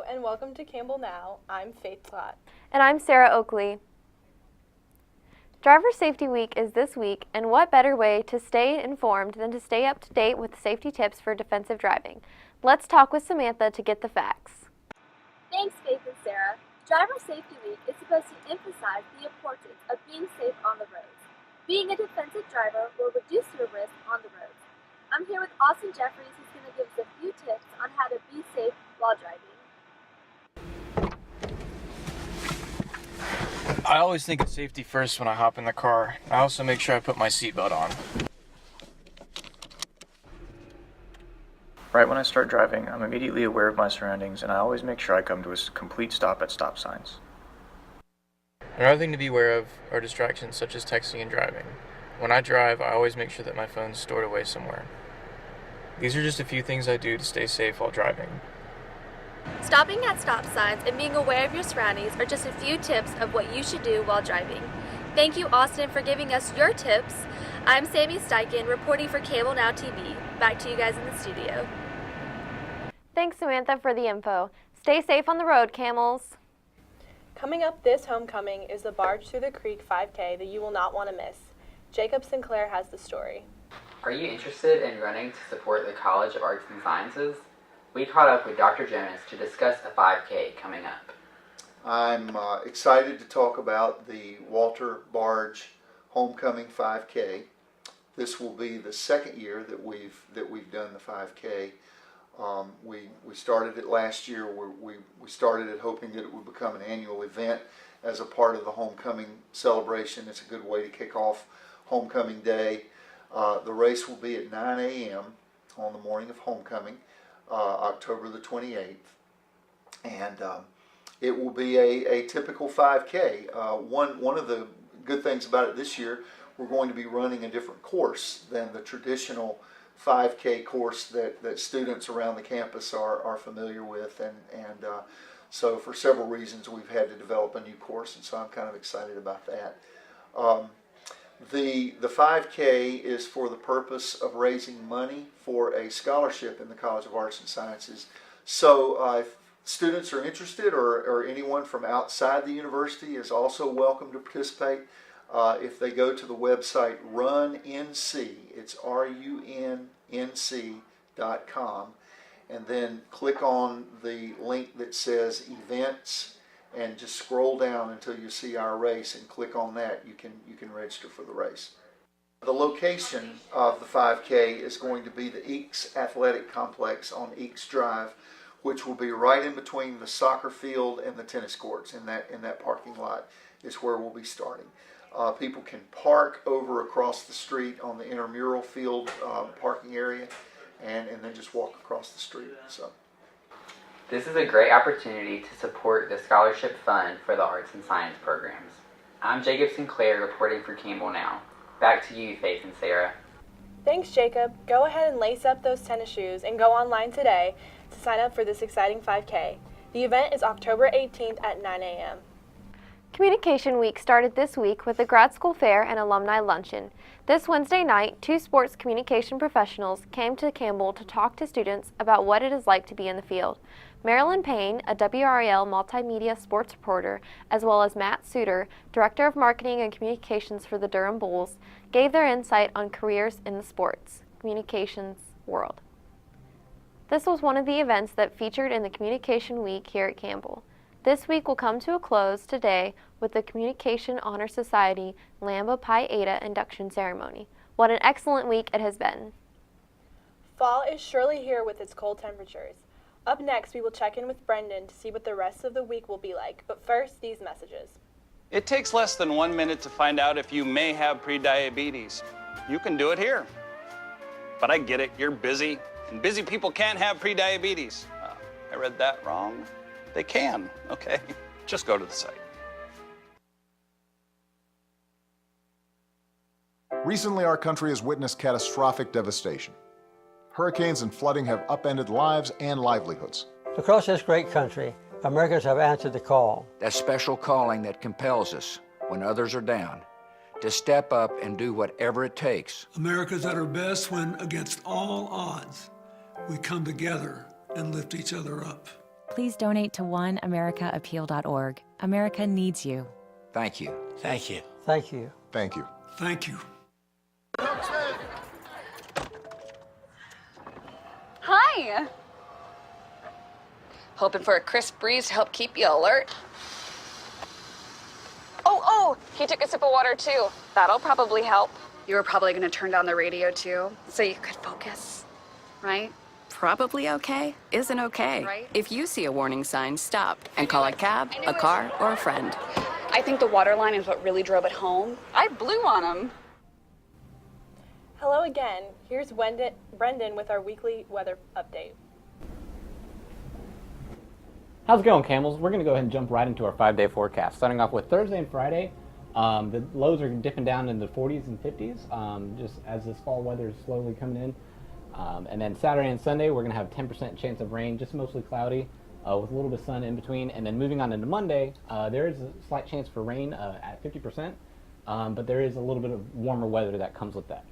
Hello and welcome to Campbell Now. I'm Faith Scott. And I'm Sarah Oakley. Driver Safety Week is this week, and what better way to stay informed than to stay up to date with safety tips for defensive driving? Let's talk with Samantha to get the facts. Thanks, Faith and Sarah. Driver Safety Week is supposed to emphasize the importance of being safe on the roads. Being a defensive driver will reduce your risk on the roads. I'm here with Austin Jeffries, who's going to give us a few tips on how to be safe while driving. I always think of safety first when I hop in the car. I also make sure I put my seatbelt on. Right when I start driving, I'm immediately aware of my surroundings, and I always make sure I come to a complete stop at stop signs. Another thing to be aware of are distractions such as texting and driving. When I drive, I always make sure that my phone's stored away somewhere. These are just a few things I do to stay safe while driving. Stopping at stop signs and being aware of your surroundings are just a few tips of what you should do while driving. Thank you, Austin, for giving us your tips. I'm Sammy Steichen, reporting for Campbell Now TV. Back to you guys in the studio. Thanks, Samantha, for the info. Stay safe on the road, camels. Coming up this homecoming is the Barge Through the Creek 5K that you will not want to miss. Jacob Sinclair has the story. Are you interested in running to support the College of Arts and Sciences? We caught up with Dr. Jonas to discuss a 5K coming up. I'm excited to talk about the Walter Barge Homecoming 5K. This will be the second year that we've done the 5K. We started it last year. We started it hoping that it would become an annual event as a part of the homecoming celebration. It's a good way to kick off homecoming day. The race will be at 9 a.m. on the morning of homecoming, October the 28th, and it will be a typical 5K. One of the good things about it this year, we're going to be running a different course than the traditional 5K course that students around the campus are familiar with, and so for several reasons we've had to develop a new course, and so I'm kind of excited about that. The 5K is for the purpose of raising money for a scholarship in the College of Arts and Sciences. So if students are interested, or anyone from outside the university is also welcome to participate. If they go to the website RUNNC, it's RUNNC.com, and then click on the link that says Events, and just scroll down until you see our race and click on that. You can register for the race. The location of the 5K is going to be the Eakes Athletic Complex on Eakes Drive, which will be right in between the soccer field and the tennis courts. In that parking lot is where we'll be starting. People can park over across the street on the intramural field parking area, and then just walk across the street. So. This is a great opportunity to support the scholarship fund for the arts and science programs. I'm Jacob Sinclair, reporting for Campbell Now. Back to you, Faith and Sarah. Thanks, Jacob. Go ahead and lace up those tennis shoes and go online today to sign up for this exciting 5K. The event is October 18th at 9 a.m. Communication Week started this week with the grad school fair and alumni luncheon. This Wednesday night, 2 sports communication professionals came to Campbell to talk to students about what it is like to be in the field. Marilyn Payne, a WRAL multimedia sports reporter, as well as Matt Suter, Director of Marketing and Communications for the Durham Bulls, gave their insight on careers in the sports communications world. This was one of the events that featured in the Communication Week here at Campbell. This week will come to a close today with the Communication Honor Society Lambda Pi Eta induction ceremony. What an excellent week it has been. Fall is surely here with its cold temperatures. Up next, we will check in with Brendan to see what the rest of the week will be like. But first, these messages. It takes less than 1 minute to find out if you may have prediabetes. You can do it here. But I get it, you're busy, and busy people can't have prediabetes. I read that wrong. They can, okay? Just go to the site. Recently, our country has witnessed catastrophic devastation. Hurricanes and flooding have upended lives and livelihoods. Across this great country, Americans have answered the call. That special calling that compels us, when others are down, to step up and do whatever it takes. America's at her best when, against all odds, we come together and lift each other up. please donate to oneamericaappeal.org. America needs you. Thank you. Thank you. Thank you. Thank you. Thank you. Hi! Hoping for a crisp breeze to help keep you alert. Oh, he took a sip of water too. That'll probably help. You were probably gonna turn down the radio too, so you could focus, right? Probably okay isn't okay. Right. If you see a warning sign, stop and call a cab, a car, or a friend. I think the water line is what really drove it home. I blew on him. Hello again. Here's Brendan with our weekly weather update. How's it going, Camels? We're going to go ahead and jump right into our 5-day forecast. Starting off with Thursday and Friday, the lows are dipping down in the 40s and 50s, just as this fall weather is slowly coming in. And then Saturday and Sunday, we're going to have 10% chance of rain, just mostly cloudy, with a little bit of sun in between. And then moving on into Monday, there is a slight chance for rain at 50%, but there is a little bit of warmer weather that comes with that.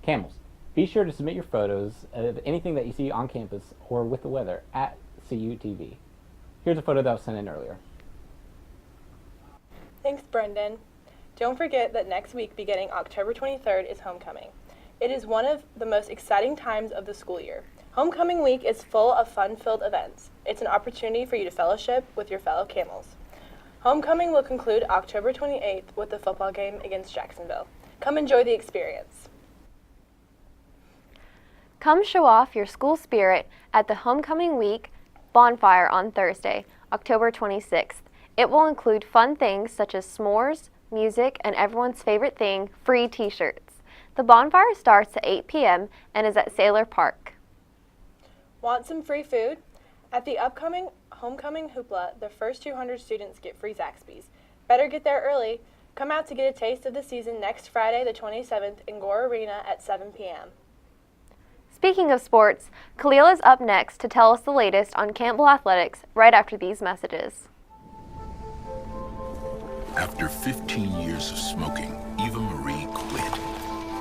Camels, be sure to submit your photos of anything that you see on campus or with the weather at CUTV. Here's a photo that was sent in earlier. Thanks, Brendan. Don't forget that next week, beginning October 23rd, is homecoming. It is one of the most exciting times of the school year. Homecoming week is full of fun-filled events. It's an opportunity for you to fellowship with your fellow Camels. Homecoming will conclude October 28th with the football game against Jacksonville. Come enjoy the experience. Come show off your school spirit at the Homecoming Week bonfire on Thursday, October 26th. It will include fun things such as s'mores, music, and everyone's favorite thing, free t-shirts. The bonfire starts at 8 p.m. and is at Sailor Park. Want some free food? At the upcoming Homecoming Hoopla, the first 200 students get free Zaxby's. Better get there early. Come out to get a taste of the season next Friday, the 27th, in Gore Arena at 7 p.m. Speaking of sports, Khalil is up next to tell us the latest on Campbell Athletics right after these messages. After 15 years of smoking, Eva Marie quit.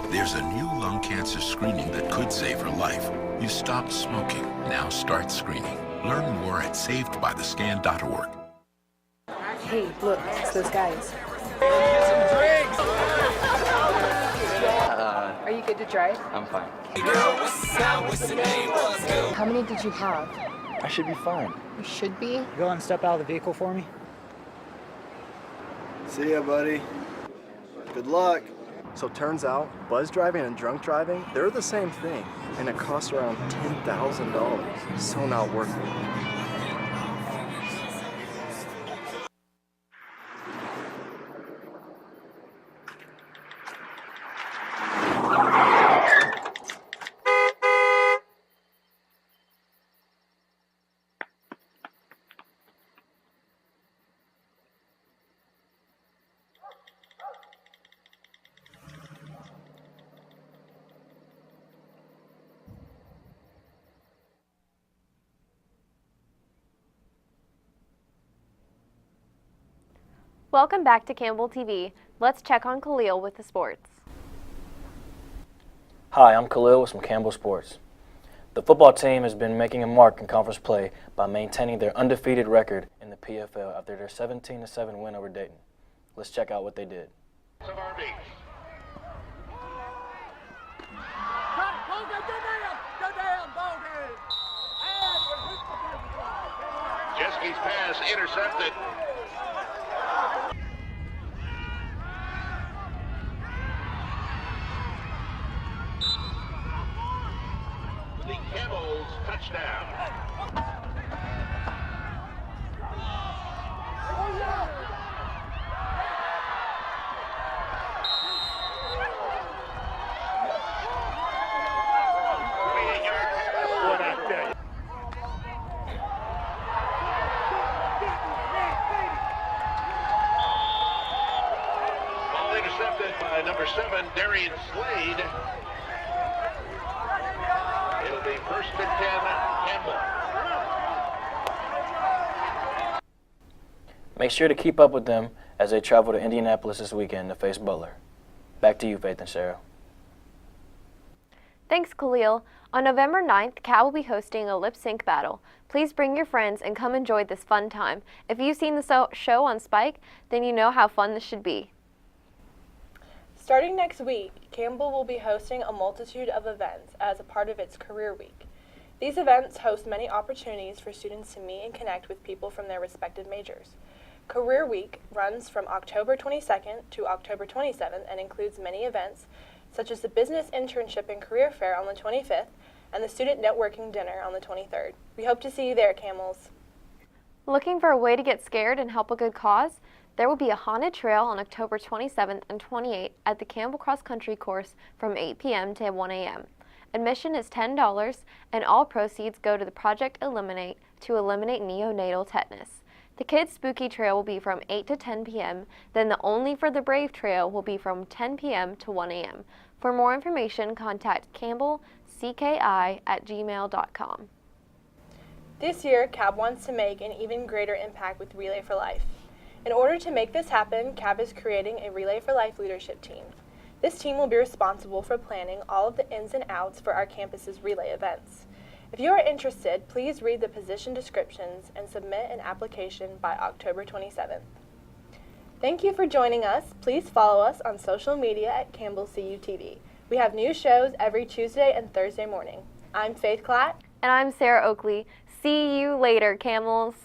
There's a new lung cancer screening that could save her life. You stopped smoking. Now start screening. Learn more at savedbythescan.org. Hey, look, it's those guys. Are you good to drive? I'm fine. How many did you have? I should be fine. You should be? Go and step out of the vehicle for me. See ya, buddy. Good luck. So turns out, buzz driving and drunk driving, they're the same thing, and it costs around $10,000. So not worth it. Welcome back to Campbell TV. Let's check on Khalil with the sports. Hi, I'm Khalil with some Campbell Sports. The football team has been making a mark in conference play by maintaining their undefeated record in the PFL after their 17-7 win over Dayton. Let's check out what they did. Jeske's pass intercepted. The Camels touchdown. Ball intercepted by number 7, Darian Slade. It'll be first and 10, Campbell. Make sure to keep up with them as they travel to Indianapolis this weekend to face Butler. Back to you, Faith and Sarah. Thanks, Khalil. On November 9th, Cal will be hosting a lip sync battle. Please bring your friends and come enjoy this fun time. If you've seen the show on Spike, then you know how fun this should be. Starting next week, Campbell will be hosting a multitude of events as a part of its Career Week. These events host many opportunities for students to meet and connect with people from their respective majors. Career Week runs from October 22nd to October 27th and includes many events such as the Business Internship and Career Fair on the 25th and the Student Networking Dinner on the 23rd. We hope to see you there, Camels. Looking for a way to get scared and help a good cause? There will be a haunted trail on October 27th and 28th at the Campbell Cross Country course from 8 p.m. to 1 a.m. Admission is $10 and all proceeds go to the Project Eliminate to eliminate neonatal tetanus. The Kids Spooky Trail will be from 8 to 10 p.m., then the Only for the Brave Trail will be from 10 p.m. to 1 a.m. For more information, contact campbellcki@gmail.com. This year, CAB wants to make an even greater impact with Relay for Life. In order to make this happen, CAB is creating a Relay for Life leadership team. This team will be responsible for planning all of the ins and outs for our campus's relay events. If you are interested, please read the position descriptions and submit an application by October 27th. Thank you for joining us. Please follow us on social media at Campbell CU TV. We have new shows every Tuesday and Thursday morning. I'm Faith Klatt. And I'm Sarah Oakley. See you later, Camels.